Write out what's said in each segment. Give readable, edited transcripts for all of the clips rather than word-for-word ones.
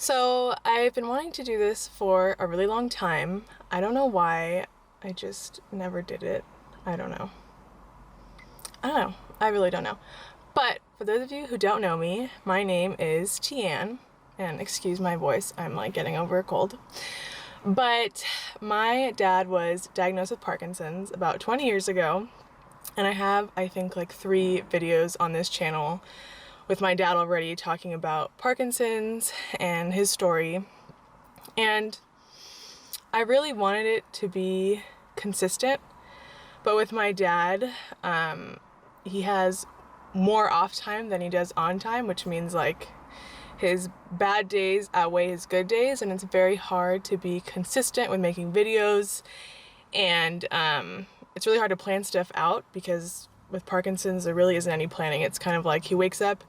So I've been wanting to do this for a really long time. I don't know why. I just never did it. I don't know. I really don't know. But for those of you who don't know me, my name is Tian, and excuse my voice, I'm like getting over a cold. But my dad was diagnosed with Parkinson's about 20 years ago, and I have, I think, like 3 videos on this channel with my dad already talking about Parkinson's and his story. And I really wanted it to be consistent, but with my dad, he has more off time than he does on time, which means like his bad days outweigh his good days, and it's very hard to be consistent with making videos, and it's really hard to plan stuff out because with Parkinson's there really isn't any planning. It's kind of like he wakes up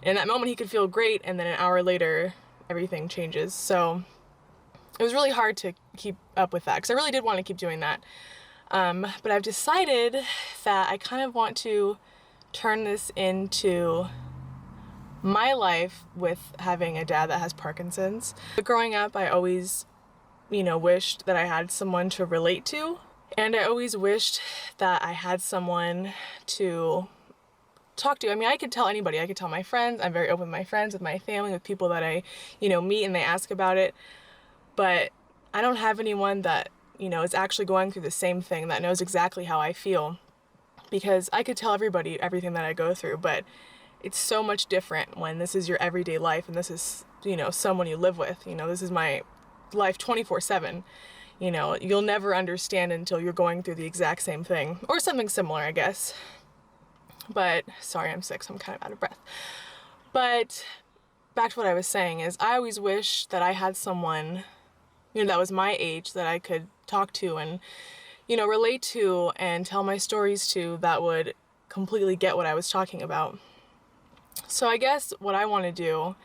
and in that moment he could feel great, and then an hour later everything changes. So it was really hard to keep up with that because I really did want to keep doing that. But I've decided that I kind of want to turn this into my life with having a dad that has Parkinson's. But growing up, I always, wished that I had someone to relate to. And I always wished that I had someone to talk to. I mean, I could tell anybody. I could tell my friends. I'm very open with my friends, with my family, with people that I, meet and they ask about it. But I don't have anyone that, is actually going through the same thing, that knows exactly how I feel. Because I could tell everybody everything that I go through, but it's so much different when this is your everyday life and this is, someone you live with. This is my life 24/7. You'll never understand until you're going through the exact same thing, or something similar, I guess. But, sorry, I'm sick, so I'm kind of out of breath. But back to what I was saying is I always wish that I had someone, that was my age that I could talk to and, relate to and tell my stories to, that would completely get what I was talking about. So I guess what I want to do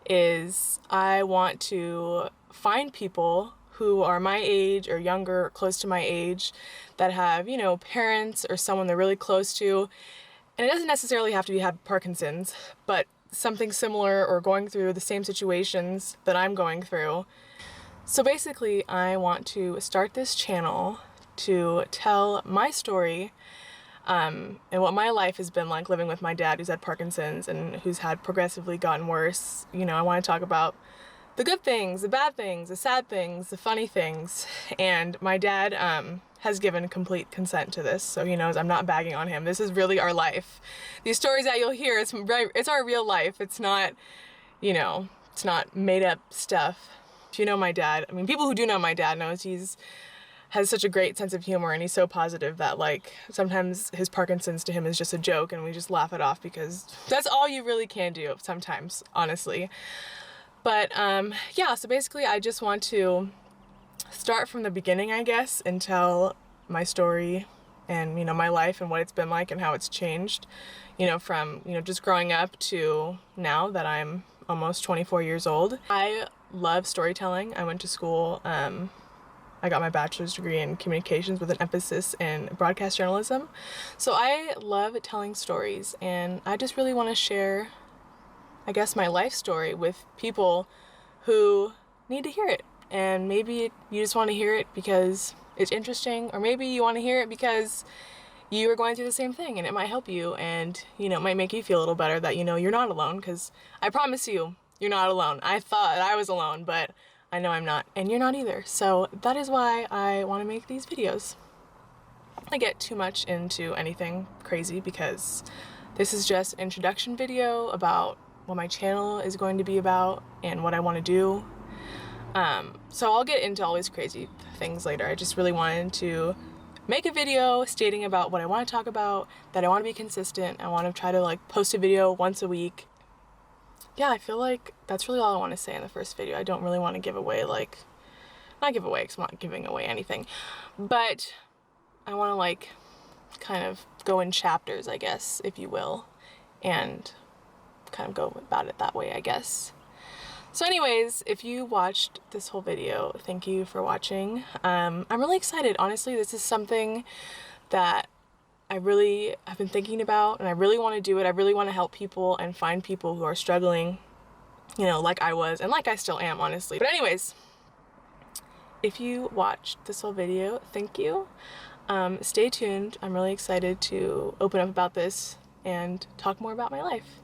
is I want to find people who are my age or younger, or close to my age, that have, parents or someone they're really close to. And it doesn't necessarily have to have Parkinson's, but something similar or going through the same situations that I'm going through. So basically, I want to start this channel to tell my story and what my life has been like living with my dad who's had Parkinson's and who's had progressively gotten worse. I want to talk about the good things, the bad things, the sad things, the funny things. And my dad has given complete consent to this, so he knows I'm not bagging on him. This is really our life. These stories that you'll hear, it's our real life. It's not, it's not made up stuff. If you know my dad, I mean, people who do know my dad knows has such a great sense of humor, and he's so positive that like sometimes his Parkinson's to him is just a joke and we just laugh it off because that's all you really can do sometimes, honestly. But yeah, so basically I just want to start from the beginning, I guess, and tell my story and, my life and what it's been like and how it's changed, from, just growing up to now that I'm almost 24 years old. I love storytelling. I went to school, I got my bachelor's degree in communications with an emphasis in broadcast journalism. So I love telling stories, and I just really want to share, I guess, my life story with people who need to hear it. And maybe you just want to hear it because it's interesting, or maybe you want to hear it because you are going through the same thing and it might help you, and it might make you feel a little better that you're not alone, because I promise you, you're not alone. I thought I was alone, but I know I'm not, and you're not either. So that is why I want to make these videos. I get too much into anything crazy because this is just an introduction video about what my channel is going to be about and what I want to do. So I'll get into all these crazy things later. I just really wanted to make a video stating about what I want to talk about, that I want to be consistent. I want to try to like post a video once a week. Yeah, I feel like that's really all I want to say in the first video. I don't really want to give away, not give away because I'm not giving away anything, but I want to kind of go in chapters, I guess, if you will, and kind of go about it that way, I guess. So anyways, if you watched this whole video, thank you for watching. I'm really excited. Honestly, this is something that I really have been thinking about, and I really want to do it. I really want to help people and find people who are struggling you know, like I was, and like I still am, honestly. But anyways, if you watched this whole video, thank you. Stay tuned. I'm really excited to open up about this and talk more about my life.